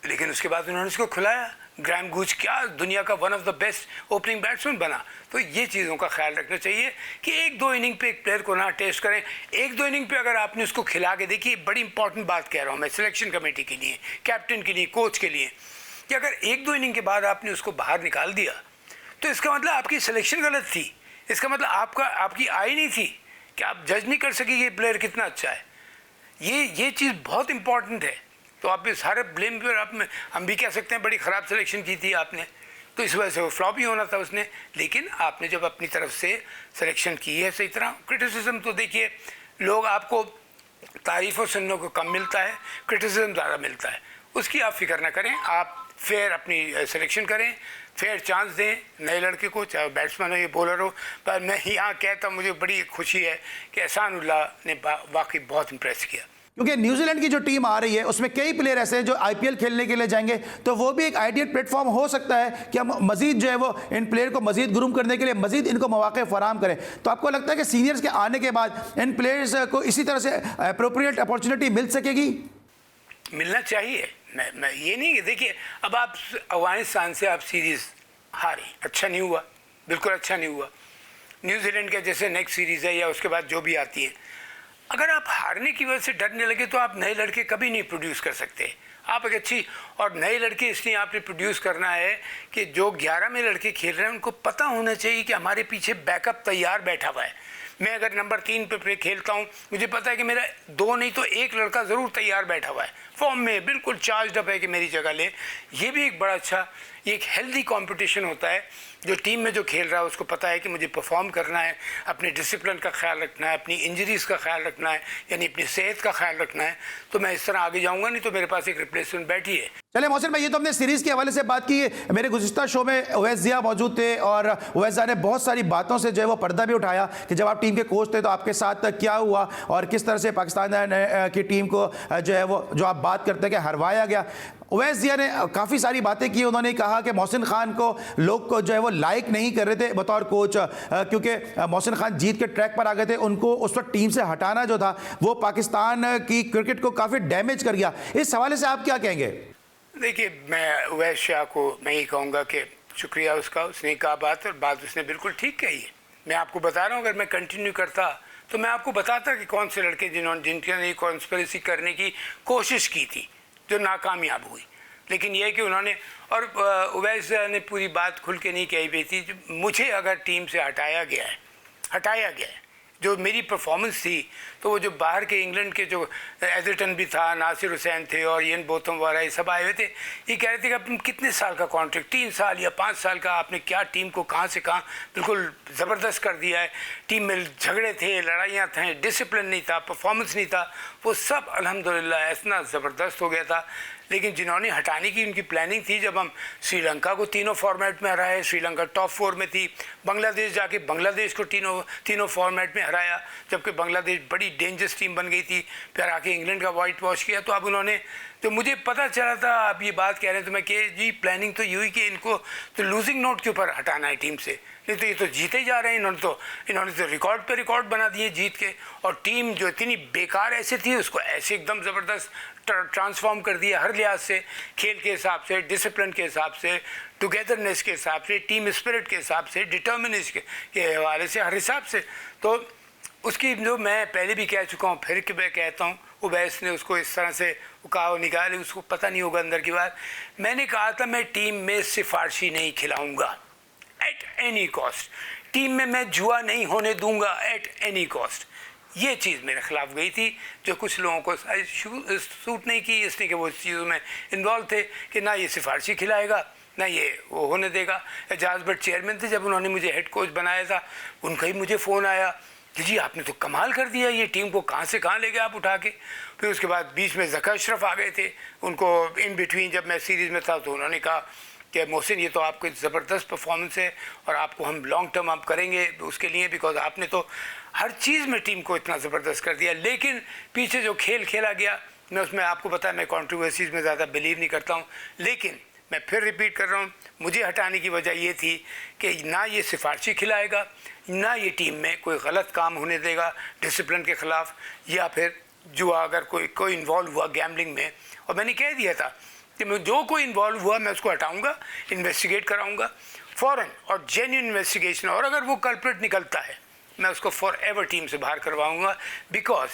लेकिन उसके बाद उन्होंने उसको खिलाया। ग्राहम गूच क्या दुनिया का one of the best opening batsman बना। तो ये चीज़ों का ख्याल रखना चाहिए कि 1-2 इनिंग पे एक प्लेयर को ना टेस्ट करें। 1-2 इनिंग पे अगर आपने उसको खिला के, देखिए बड़ी इंपॉर्टेंट बात कह रहा हूँ मैं सिलेक्शन कमेटी के लिए, कैप्टन के लिए, कोच के लिए, कि अगर 1-2 इनिंग के बाद आपने उसको बाहर निकाल दिया तो इसका मतलब आपकी सिलेक्शन गलत थी, इसका मतलब आपकी आई नहीं थी कि आप जज नहीं कर सके ये प्लेयर कितना अच्छा है। ये चीज़ बहुत इंपॉर्टेंट है। तो आप इस सारे ब्लेम पर हम भी कह सकते हैं बड़ी ख़राब सिलेक्शन की थी आपने, तो इस वजह से वो फ्लॉप ही होना था उसने। लेकिन आपने जब अपनी तरफ से सिलेक्शन की है सही तरह, क्रिटिसिज्म तो देखिए लोग आपको तारीफ़ और सुनने को कम मिलता है, क्रिटिसिज्म ज़्यादा मिलता है, उसकी आप फिक्र ना करें। आप फेयर अपनी सिलेक्शन करें, फेयर चांस दें नए लड़के को, चाहे बैट्समैन हो या बॉलर हो। पर मैं यहाँ कहता, मुझे बड़ी खुशी है कि एहसानुल्लाह ने वाकई बहुत इंप्रेस किया। क्योंकि न्यूजीलैंड की जो टीम आ रही है उसमें कई प्लेयर ऐसे हैं जो आईपीएल खेलने के लिए जाएंगे, तो वो भी एक आइडियल प्लेटफॉर्म हो सकता है कि हम मजीद जो है वो इन प्लेयर को मजीद ग्रूम करने के लिए मजीद इनको मौके फराहम करें। तो आपको लगता है कि सीनियर्स के आने के बाद इन प्लेयर्स को इसी तरह से अप्रोप्रिएट अपॉर्चुनिटी मिल सकेगी? मिलना चाहिए। मैं ये नहीं कि देखिए अब आप अफगानिस्तान से आप सीरीज़ हारे, अच्छा नहीं हुआ, बिल्कुल अच्छा नहीं हुआ। न्यूजीलैंड के जैसे नेक्स्ट सीरीज़ है या उसके बाद जो भी आती है, अगर आप हारने की वजह से डरने लगे तो आप नए लड़के कभी नहीं प्रोड्यूस कर सकते। आप एक अच्छी, और नए लड़के इसलिए आपने प्रोड्यूस करना है कि जो 11 में लड़के खेल रहे हैं उनको पता होना चाहिए कि हमारे पीछे बैकअप तैयार बैठा हुआ है। मैं अगर नंबर 3 पे खेलता हूँ, मुझे पता है कि मेरा 2 नहीं तो 1 लड़का ज़रूर तैयार बैठा हुआ है, फॉर्म में, बिल्कुल चार्ज अप है कि मेरी जगह ले। ये भी एक बड़ा अच्छा, ये एक हेल्दी कंपटीशन होता है। जो टीम में जो खेल रहा है उसको पता है कि मुझे परफॉर्म करना है, अपने डिसिप्लिन का ख्याल रखना है, अपनी इंजरीज़ का ख्याल रखना है, यानी अपनी सेहत का ख्याल रखना है, तो मैं इस तरह आगे जाऊंगा, नहीं तो मेरे पास एक रिप्लेसमेंट बैठी है। चले मोहसिन भाई, ये तो हमने सीरीज के हवाले से बात की। मेरे गुज़िश्ता शो में उवैस ज़िया मौजूद थे और उवैस ज़िया ने बहुत सारी बातों से जो है वो पर्दा भी उठाया कि जब आप टीम के कोच थे तो आपके साथ क्या हुआ और किस तरह से पाकिस्तान की टीम को जो है वो जो आप बात करते हैं कि हरवाया गया। उवैस ज़िया ने काफ़ी सारी बातें की। उन्होंने कहा कि मोहसिन खान को लोग को जो है वो लाइक नहीं कर रहे थे बतौर कोच, क्योंकि मोहसिन खान जीत के ट्रैक पर आ गए थे। उनको उस वक्त टीम से हटाना जो था वो पाकिस्तान की क्रिकेट को काफ़ी डैमेज कर गया। इस हवाले से आप क्या कहेंगे? देखिए, मैं उवैस शाह को मैं ये कहूँगा कि शुक्रिया उसका, उसने कहा बात और बात उसने बिल्कुल ठीक कही है। मैं आपको बता रहा हूँ, अगर मैं कंटिन्यू करता तो मैं आपको बताता कि कौन से लड़के जिनने कॉन्स्पिरेसी करने की कोशिश की थी जो नाकामयाब हुई। लेकिन यह कि उन्होंने, और उवैस ने पूरी बात खुल के नहीं कही हुई थी। मुझे अगर टीम से हटाया गया है, जो मेरी परफॉर्मेंस थी, तो वो जो बाहर के इंग्लैंड के जो एजर्टन भी था, नासिर हुसैन थे और इयन बोथम वगैरह ये सब आए हुए थे, ये कह रहे थे कि अब तुम कितने साल का कॉन्ट्रैक्ट, 3 साल या 5 साल का, आपने क्या टीम को कहाँ से कहाँ बिल्कुल ज़बरदस्त कर दिया है। टीम में झगड़े थे, लड़ाइयाँ थी, डिसिप्लिन नहीं था, परफॉर्मेंस नहीं था, वो सब अल्हम्दुलिल्लाह इतना ज़बरदस्त हो गया था। लेकिन जिन्होंने हटाने की उनकी प्लानिंग थी, जब हम श्रीलंका को तीनों फॉर्मेट में हराए, श्रीलंका टॉप 4 में थी, बांग्लादेश जाके बांग्लादेश को तीनों फॉर्मेट में हराया, जबकि बांग्लादेश बड़ी डेंजरस टीम बन गई थी, फिर आके इंग्लैंड का वाइट वॉश किया। तो अब उन्होंने, तो मुझे पता चला था आप ये बात कह रहे हैं, तो मैं कि जी प्लानिंग तो यही कि इनको तो लूजिंग नोट के ऊपर हटाना है टीम से, नहीं तो ये तो जीते ही जा रहे हैं। इन्होंने तो रिकॉर्ड पे रिकॉर्ड बना दिए जीत के, और टीम जो इतनी बेकार ऐसे थी उसको ऐसे एकदम ज़बरदस्त ट्रांसफॉर्म कर दिया, हर लिहाज से, खेल के हिसाब से, डिसिप्लिन के हिसाब से, टुगेदरनेस के हिसाब से, टीम स्पिरिट के हिसाब से, डिटर्मिनेशन के हवाले से, हर हिसाब से। तो उसकी जो मैं पहले भी कह चुका हूँ, फिर मैं कहता हूँ, उवैस ने उसको इस तरह से कहा निकाले, उसको पता नहीं होगा अंदर की बात। मैंने कहा था मैं टीम में सिफारशी नहीं खिलाऊंगा एट एनी कॉस्ट, टीम में मैं जुआ नहीं होने दूंगा एट एनी कॉस्ट। ये चीज़ मेरे खिलाफ गई थी, जो कुछ लोगों को सूट नहीं की, इसलिए कि वो इस चीज़ों में इन्वॉल्व थे कि ना ये सिफारशी खिलाएगा ना ये वो होने देगा। एजाज भट्ट चेयरमैन थे जब उन्होंने मुझे हेड कोच बनाया था, उनका ही मुझे फ़ोन आया कि जी आपने तो कमाल कर दिया, ये टीम को कहाँ से कहाँ ले गए आप उठा के। फिर उसके बाद बीच में ज़का अशरफ आ गए थे, उनको इन बिटवीन जब मैं सीरीज़ में था तो उन्होंने कहा कि मोहसिन ये तो आपकी ज़बरदस्त परफॉर्मेंस है और आपको हम लॉन्ग टर्म आप करेंगे उसके लिए, बिकॉज आपने तो हर चीज़ में टीम को इतना ज़बरदस्त कर दिया। लेकिन पीछे जो खेल खेला गया, मैं उसमें आपको पता है मैं कंट्रोवर्सीज़ में ज़्यादा बिलीव नहीं करता हूँ। लेकिन मैं फिर रिपीट कर रहा हूँ, मुझे हटाने की वजह ये थी कि ना ये सिफारशी खिलाएगा, ना ये टीम में कोई गलत काम होने देगा डिसिप्लिन के ख़िलाफ़, या फिर जुआ अगर कोई इन्वॉल्व हुआ गैम्बलिंग में। और मैंने कह दिया था कि मैं जो कोई इन्वॉल्व हुआ मैं उसको हटाऊंगा, इन्वेस्टिगेट कराऊंगा फ़ौरन, और जेन्युइन इन्वेस्टिगेशन, और अगर वो कल्प्रिट निकलता है मैं उसको फॉर एवर टीम से बाहर करवाऊंगा। बिकॉज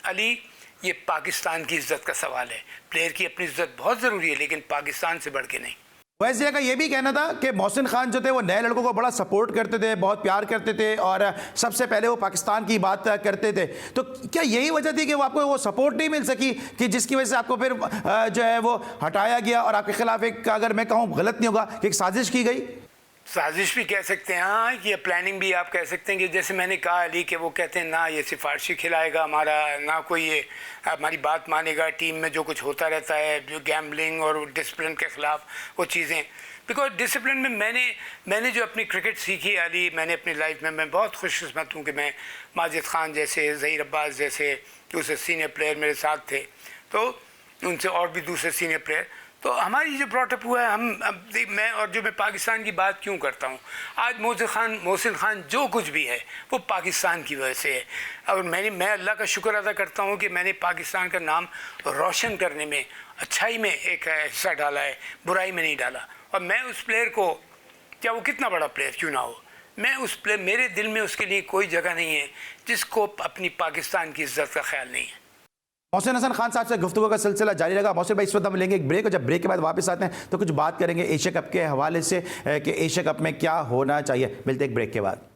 अली, ये पाकिस्तान की इज़्ज़त का सवाल है। प्लेयर की अपनी इज़्ज़त बहुत ज़रूरी है, लेकिन पाकिस्तान से बढ़ के नहीं। वैसे का ये भी कहना था कि मोहसिन खान जो थे वो नए लड़कों को बड़ा सपोर्ट करते थे, बहुत प्यार करते थे और सबसे पहले वो पाकिस्तान की बात करते थे। तो क्या यही वजह थी कि वो आपको वो सपोर्ट नहीं मिल सकी कि जिसकी वजह से आपको फिर जो है वो हटाया गया और आपके खिलाफ एक, अगर मैं कहूँ गलत नहीं होगा, एक साजिश की गई? साजिश भी कह सकते हैं, हाँ, ये प्लानिंग भी आप कह सकते हैं कि जैसे मैंने कहा अली कि वो कहते हैं ना ये सिफारशी खिलाएगा हमारा, ना कोई ये हमारी बात मानेगा, टीम में जो कुछ होता रहता है जो गैम्बलिंग और डिसिप्लिन के ख़िलाफ़ वो चीज़ें। बिकॉज डिसिप्लिन में मैंने जो अपनी क्रिकेट सीखी अली, मैंने अपनी लाइफ में, मैं बहुत खुशकिस्मत हूँ कि मैं माजिद खान जैसे, ज़हीर अब्बास जैसे दूसरे सीनियर प्लेयर मेरे साथ थे, तो उनसे और भी दूसरे सीनियर प्लेयर, तो हमारी जो ब्रॉटअप हुआ है, हम अब मैं, और जो मैं पाकिस्तान की बात क्यों करता हूँ, आज मोहसिन खान जो कुछ भी है वो पाकिस्तान की वजह से है। और मैं अल्लाह का शुक्र अदा करता हूँ कि मैंने पाकिस्तान का नाम रोशन करने में, अच्छाई में एक हिस्सा डाला है, बुराई में नहीं डाला। और मैं उस प्लेयर को, क्या वो कितना बड़ा प्लेयर क्यों ना हो, मैं उस प्लेयर, मेरे दिल में उसके लिए कोई जगह नहीं है जिसको अपनी पाकिस्तान की इज़्ज़त का ख्याल नहीं है। मोहसिन हसन खान साहब से गुफ्तगू का सिलसिला जारी रहेगा। मोहसिन भाई, इस वक्त हम लेंगे एक ब्रेक, और जब ब्रेक के बाद वापस आते हैं तो कुछ बात करेंगे एशिया कप के हवाले से कि एशिया कप में क्या होना चाहिए। मिलते एक ब्रेक के बाद।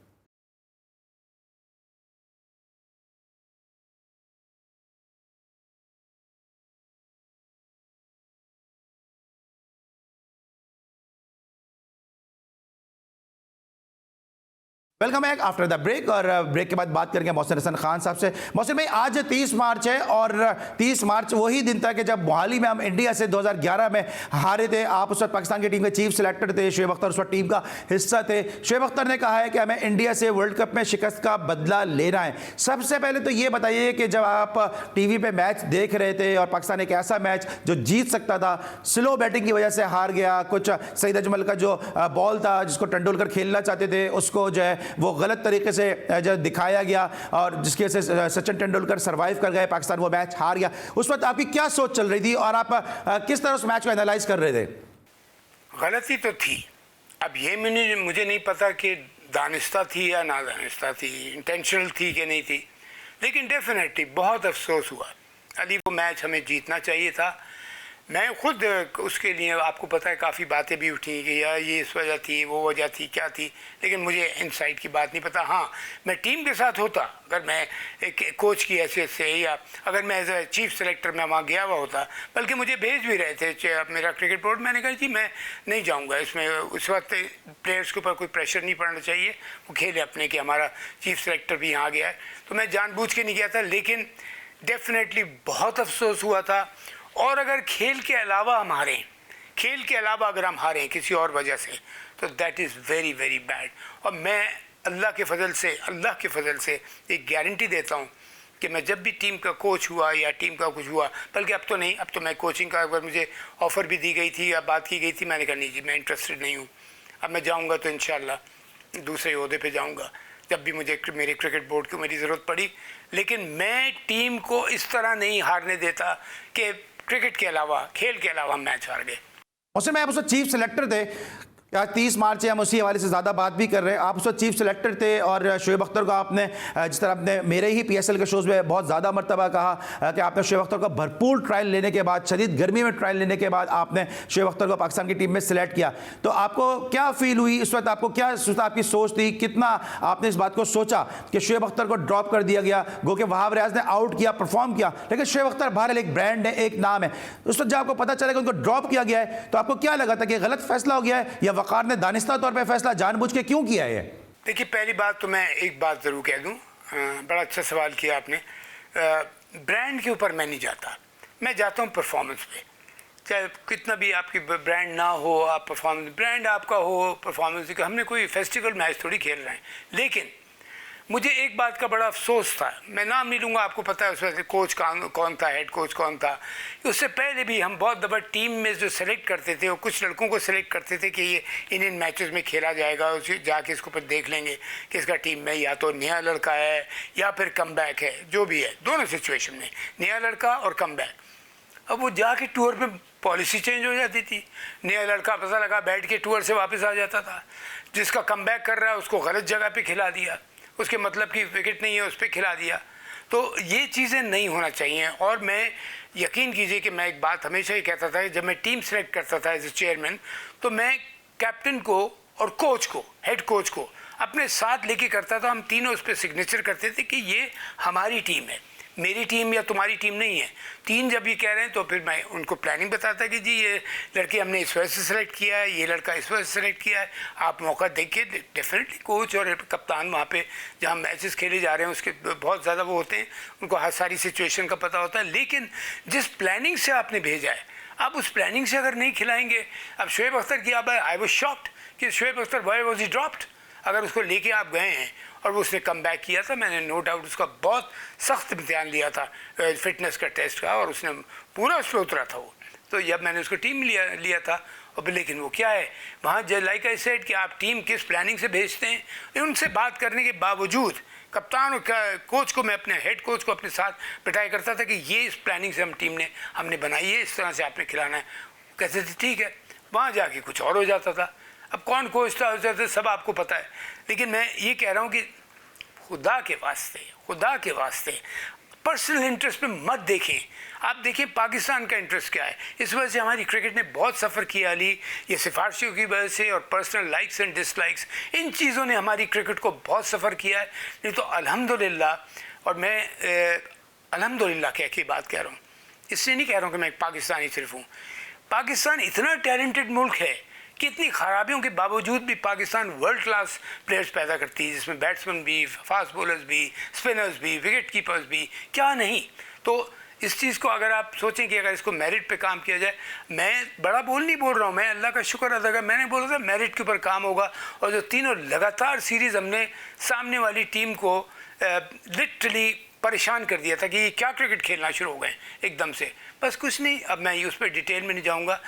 Welcome back after the break. और ब्रेक के बाद बात करेंगे मोहसिन हसन खान साहब से। मोहसिन भाई, आज 30 मार्च है और 30 मार्च वही दिन था कि जब मोहाली में हम इंडिया से 2011 में हारे थे। आप उस वक्त पाकिस्तान की टीम के चीफ सिलेक्टर थे, शुएब अख्तर उस वक्त टीम का हिस्सा थे। शुएब अख्तर ने कहा है कि हमें इंडिया से वर्ल्ड कप में शिकस्त का बदला लेना है। सबसे पहले तो ये बताइए कि जब आप टीवी पे मैच देख रहे थे और पाकिस्तान एक ऐसा मैच जो जीत सकता था, स्लो बैटिंग की वजह से हार गया, कुछ सईद अजमल का जो बॉल था जिसको तेंदुलकर खेलना चाहते थे उसको जो है वो गलत तरीके से जो दिखाया गया और जिसकी वजह से सचिन तेंदुलकर सरवाइव कर गए, पाकिस्तान वो मैच हार गया। उस वक्त आपकी क्या सोच चल रही थी और आप किस तरह उस मैच को एनालाइज कर रहे थे? गलती तो थी। अब ये मुझे नहीं पता कि दानिस्ता थी या ना दानिस्ता थी, इंटेंशनल थी कि नहीं थी, लेकिन डेफिनेटली बहुत अफसोस हुआ। अली वो मैच हमें जीतना चाहिए था। मैं खुद उसके लिए, आपको पता है, काफ़ी बातें भी उठी कि यार ये इस वजह थी, वो वजह थी, क्या थी, लेकिन मुझे इनसाइड की बात नहीं पता। हाँ, मैं टीम के साथ होता, अगर मैं एक कोच की हैसियत से या अगर मैं एज ए चीफ सेलेक्टर में वहाँ गया हुआ होता, बल्कि मुझे भेज भी रहे थे मेरा क्रिकेट बोर्ड, मैंने कहा जी मैं नहीं जाऊँगा इसमें। उस वक्त प्लेयर्स के ऊपर कोई प्रेशर नहीं पड़ना चाहिए, वो खेले अपने कि हमारा चीफ सेलेक्टर भी यहाँ गया है, तो मैं जानबूझ के नहीं गया था। लेकिन डेफिनेटली बहुत अफसोस हुआ था। और अगर खेल के अलावा हम हारें, खेल के अलावा अगर हम हारें किसी और वजह से, तो that is very very bad. और मैं अल्लाह के फजल से एक गारंटी देता हूँ कि मैं जब भी टीम का कोच हुआ या टीम का कुछ हुआ, बल्कि अब तो नहीं, अब तो मैं कोचिंग का अगर मुझे ऑफ़र भी दी गई थी या बात की गई थी, मैंने कहा नहीं जी मैं इंटरेस्टेड नहीं हूँ। अब मैं जाऊँगा तो इंशाल्लाह दूसरे ओहदे पे जाऊँगा जब भी मुझे मेरे क्रिकेट बोर्ड की मेरी ज़रूरत पड़ी। लेकिन मैं टीम को इस तरह नहीं हारने देता कि क्रिकेट के अलावा, खेल के अलावा मैच हार गए। उसमें मैं आप उसको चीफ सेलेक्टर थे, आज 30 मार्च है, हम उसी हवाले से ज़्यादा बात भी कर रहे हैं। आप उस वक्त चीफ सेलेक्टर थे और शुएब अख्तर को आपने, जिस तरह आपने मेरे ही PSL के शोज़ में बहुत ज़्यादा मरतबा कहा कि आपने शुएब अख्तर का भरपूर ट्रायल लेने के बाद, शदीद गर्मी में ट्रायल लेने के बाद आपने शुएब अख्तर को पाकिस्तान की टीम में सिलेक्ट किया। तो आपको क्या फील हुई इस वक्त? आपको क्या आपकी सोच थी? कितना आपने इस बात को सोचा कि शुएब अख्तर को ड्रॉप कर दिया गया? गो कि वहाब रियाज ने आउट किया, परफॉर्म किया, लेकिन शुएब अख्तर बहरहाल एक ब्रांड है, एक नाम है। उस वक्त जब आपको पता चला कि उनको ड्रॉप किया गया है तो आपको क्या लगा था कि गलत फैसला हो गया है या वक़ार ने दानिस्ता तौर पे फैसला जानबूझ के क्यों किया है? देखिए, पहली बात तो मैं एक बात ज़रूर कह दूं, बड़ा अच्छा सवाल किया आपने। ब्रांड के ऊपर मैं नहीं जाता, मैं जाता हूं परफॉर्मेंस पे। चाहे कितना भी आपकी ब्रांड ना हो, आप परफॉर्मेंस, ब्रांड आपका हो, परफॉर्मेंस का, हमने कोई फेस्टिवल मैच थोड़ी खेल रहे हैं। लेकिन मुझे एक बात का बड़ा अफसोस था, मैं नाम नहीं लूँगा, आपको पता है उस वक्त कोच कौन था, हेड कोच कौन था। उससे पहले भी हम बहुत दफ़ा टीम में जो सेलेक्ट करते थे, वो कुछ लड़कों को सेलेक्ट करते थे कि ये इन मैचेस में खेला जाएगा, उसे जाके इसको पर देख लेंगे कि इसका टीम में या तो नया लड़का है या फिर कमबैक है, जो भी है, दोनों सिचुएशन में नया लड़का और कमबैक। अब वो जाके टूर पे पॉलिसी चेंज हो जाती थी, नया लड़का पता लगा बैठ के टूर से वापस आ जाता था, जिसका कमबैक कर रहा है उसको गलत जगह पे खिला दिया, उसके मतलब की विकेट नहीं है उस पर खिला दिया। तो ये चीज़ें नहीं होना चाहिए। और मैं, यकीन कीजिए कि मैं एक बात हमेशा ही कहता था कि जब मैं टीम सेलेक्ट करता था एज ए चेयरमैन, तो मैं कैप्टन को और कोच को, हेड कोच को अपने साथ लेके करता था। हम तीनों उस पर सिग्नेचर करते थे कि ये हमारी टीम है, मेरी टीम या तुम्हारी टीम नहीं है। तीन जब ये कह रहे हैं तो फिर मैं उनको प्लानिंग बताता कि जी ये लड़के हमने इस वजह से सेलेक्ट किया है, ये लड़का इस वजह से सेलेक्ट किया है, आप मौका देखिए। डेफिनेटली कोच और कप्तान वहाँ पे जहाँ मैचेस खेले जा रहे हैं उसके बहुत ज़्यादा वो होते हैं, उनको हर सारी सिचुएशन का पता होता है। लेकिन जिस प्लानिंग से आपने भेजा है, आप उस प्लानिंग से अगर नहीं खिलाएंगे, अब शुएब अख्तर की, अब आई वाज शॉक्ड कि Shoaib Akhtar why was he dropped. अगर उसको लेके आप गए हैं और वो उसने कम बैक किया था, मैंने नो डाउट उसका बहुत सख्त इम्तिहान लिया था फिटनेस का, टेस्ट का, और उसने पूरा उस पर उतरा था वो। तो जब मैंने उसको टीम लिया था, और लेकिन वो क्या है वहाँ, लाइक आई सेड कि आप टीम किस प्लानिंग से भेजते हैं, उनसे बात करने के बावजूद कप्तान और कोच को, मैं अपने हेड कोच को अपने साथ बिठाया करता था कि ये इस प्लानिंग से हमने बनाई है, इस तरह से आपने खिलाना है। कहते थे ठीक है, वहाँ जाके कुछ और हो जाता था। अब कौन कोच था सब आपको पता है। लेकिन मैं ये कह रहा हूँ कि खुदा के वास्ते पर्सनल इंटरेस्ट पे मत देखें। आप देखिए पाकिस्तान का इंटरेस्ट क्या है। इस वजह से हमारी क्रिकेट ने बहुत सफ़र किया अली, ये सिफारिशों की वजह से और पर्सनल लाइक्स एंड डिसलाइक्स, इन चीज़ों ने हमारी क्रिकेट को बहुत सफ़र किया है। नहीं तो अल्हम्दुलिल्लाह, और मैं अल्हम्दुलिल्लाह कह के बात कह रहा हूँ, इसलिए नहीं कह रहा हूँ कि मैं पाकिस्तानी सिर्फ हूँ। पाकिस्तान इतना टैलेंटेड मुल्क है कितनी खराबियों के बावजूद भी पाकिस्तान वर्ल्ड क्लास प्लेयर्स पैदा करती है, जिसमें बैट्समैन भी, फास्ट बॉलर्स भी, स्पिनर्स भी, विकेट कीपर्स भी, क्या नहीं। तो इस चीज़ को अगर आप सोचें कि अगर इसको मेरिट पे काम किया जाए, मैं बड़ा नहीं बोल रहा हूँ, मैं अल्लाह का शुक्र अदा कर, मैंने बोला था मेरिट के ऊपर काम होगा। और जो तीनों लगातार सीरीज़ हमने सामने वाली टीम को लिटरली परेशान कर दिया था कि ये क्या क्रिकेट खेलना शुरू हो गए एकदम से। बस कुछ नहीं, अब मैं उस पर डिटेल में नहीं जाऊँगा।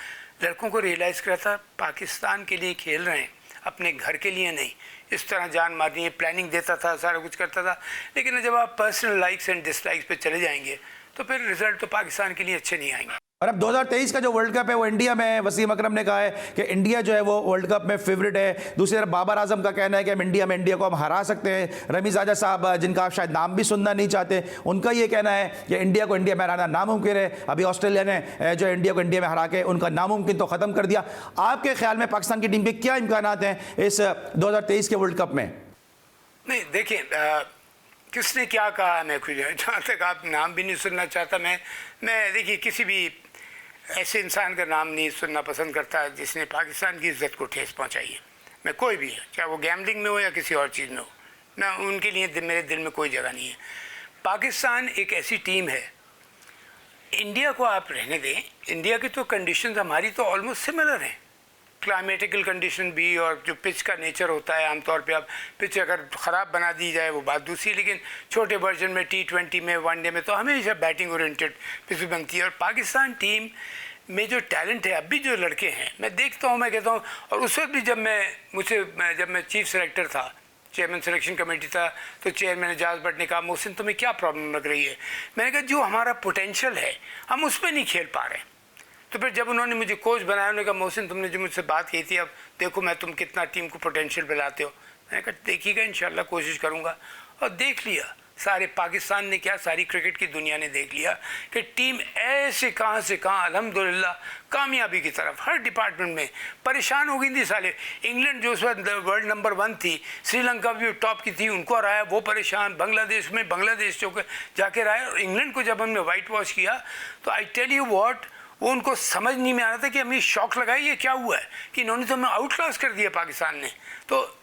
लड़कों को रियलाइज़ करा था पाकिस्तान के लिए खेल रहे हैं, अपने घर के लिए नहीं। इस तरह जान मारनी है, प्लानिंग देता था, सारा कुछ करता था। लेकिन जब आप पर्सनल लाइक्स एंड डिसलाइक्स पे चले जाएंगे तो फिर रिजल्ट तो पाकिस्तान के लिए अच्छे नहीं आएंगे। और अब 2023 का जो वर्ल्ड कप है वो इंडिया में है। वसीम अकरम ने कहा है कि इंडिया जो है वो वर्ल्ड कप में फेवरेट है। दूसरी तरफ बाबर आजम का कहना है कि हम इंडिया को हम हरा सकते हैं। रमीज़ आजा साहब, जिनका आप शायद नाम भी सुनना नहीं चाहते, उनका ये कहना है कि इंडिया को इंडिया में हराना नामुमकिन है। अभी ऑस्ट्रेलिया ने जो इंडिया को इंडिया में हरा के उनका नामुमकिन तो ख़त्म कर दिया। आपके ख्याल में पाकिस्तान की टीम के क्या इम्कानात हैं इस 2023 के वर्ल्ड कप में? नहीं, देखिए किसने क्या कहा, मैं खुद जहाँ तक आप नाम भी नहीं सुनना चाहता। मैं देखिए किसी भी ऐसे इंसान का नाम नहीं सुनना पसंद करता जिसने पाकिस्तान की इज़्ज़त को ठेस पहुंचाई है। मैं कोई भी है, चाहे वो गैम्बलिंग में हो या किसी और चीज़ में हो, मैं उनके लिए मेरे दिल में कोई जगह नहीं है। पाकिस्तान एक ऐसी टीम है, इंडिया को आप रहने दें, इंडिया की तो कंडीशंस हमारी तो ऑलमोस्ट सिमिलर हैं। क्लाइमेटिकल कंडीशन भी और जो पिच का नेचर होता है, आमतौर पे अब पिच अगर ख़राब बना दी जाए वो बात दूसरी, लेकिन छोटे वर्जन में T20 में, वनडे में तो हमेशा बैटिंग ओरिएंटेड पिच बनती है। और पाकिस्तान टीम में जो टैलेंट है, अब भी जो लड़के हैं मैं देखता हूँ, मैं कहता हूँ, और उस वक्त भी जब मैं चीफ सेलेक्टर था, चेयरमैन सिलेक्शन कमेटी था, तो चेयरमैन एजाज भट्ट ने कहा मोहसिन तुम्हें क्या प्रॉब्लम लग रही है? मैंने कहा जो हमारा पोटेंशियल है हम उस पर नहीं खेल पा रहे। तो फिर जब उन्होंने मुझे कोच बनाया, उन्होंने कहा मोहसिन तुमने जो मुझसे बात की थी, अब देखो मैं तुम कितना टीम को पोटेंशियल बनाते हो। मैंने कहा देखिएगा, इंशाल्लाह कोशिश करूँगा। और देख लिया सारे पाकिस्तान ने क्या, सारी क्रिकेट की दुनिया ने देख लिया कि टीम ऐसे कहाँ से कहाँ अल्हम्दुलिल्लाह कामयाबी की तरफ हर डिपार्टमेंट में परेशान हो गई थी। साले इंग्लैंड जो उस वक्त वर्ल्ड नंबर 1 थी, श्रीलंका भी टॉप की थी, उनको हराया, वो परेशान। बांग्लादेश जो जाके रहा है। और इंग्लैंड को जब हमने वाइट वॉश किया तो आई टेल यू व्हाट, वो उनको समझ नहीं में आ रहा था कि हमें शौक लगाई ये क्या हुआ है कि इन्होंने तो हमें आउट क्लास कर दिया पाकिस्तान ने। तो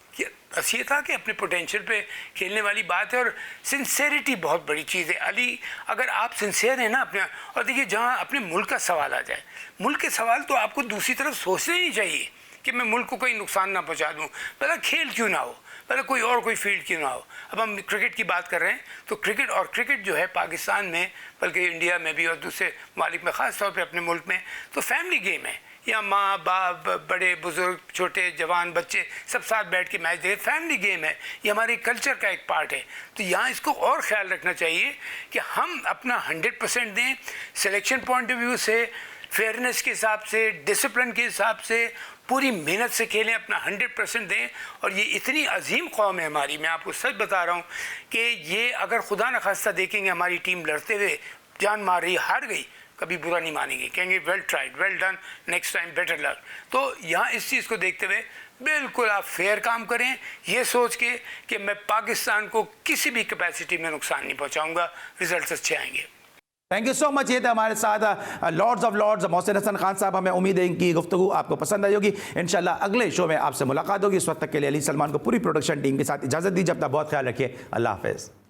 बस ये था कि अपने पोटेंशियल पे खेलने वाली बात है। और सिंसेरिटी बहुत बड़ी चीज़ है अली, अगर आप सिंसेयर हैं ना अपने। और देखिए जहाँ अपने मुल्क का सवाल आ जाए, मुल्क के सवाल तो आपको दूसरी तरफ सोचना ही नहीं चाहिए कि मैं मुल्क को कोई नुकसान ना पहुँचा दूँ। भला खेल क्यों ना हो, भला कोई फील्ड क्यों ना हो। अब हम क्रिकेट की बात कर रहे हैं तो क्रिकेट जो है पाकिस्तान में, बल्कि इंडिया में भी और दूसरे मालिक में, ख़ास तौर पे अपने मुल्क में, तो फैमिली गेम है। या माँ बाप, बड़े बुजुर्ग, छोटे जवान, बच्चे सब साथ बैठ के मैच देखें, फैमिली गेम है। ये हमारे कल्चर का एक पार्ट है। तो यहाँ इसको और ख्याल रखना चाहिए कि हम अपना 100% दें, सिलेक्शन पॉइंट ऑफ व्यू से, फेयरनेस के हिसाब से, डिसिप्लिन के हिसाब से, पूरी मेहनत से खेलें, अपना 100% दें। और ये इतनी अजीम कौम है हमारी, मैं आपको सच बता रहा हूँ कि ये अगर खुदा न खास्ता देखेंगे हमारी टीम लड़ते हुए जान मार रही, हार गई, कभी बुरा नहीं मानेंगे, कहेंगे well tried, well done, next time better luck. तो यहाँ इस चीज़ को देखते हुए बिल्कुल आप फेयर काम करें, ये सोच के कि मैं पाकिस्तान को किसी भी कैपेसिटी में नुकसान नहीं पहुँचाऊँगा, रिजल्ट अच्छे आएंगे। Thank you so much. ये थे हमारे साथ lords of lords Mohsin Hasan Khan sahab. हमें उम्मीद है इनकी गुफ्तगू आपको पसंद आई होगी। इंशाल्लाह अगले शो में आपसे मुलाकात होगी। इस वक्त तक के लिए अली सलमान को पूरी प्रोडक्शन टीम के साथ इजाज़त दीजिए। अपना बहुत ख्याल रखिए। अल्लाह हाफ़िज़।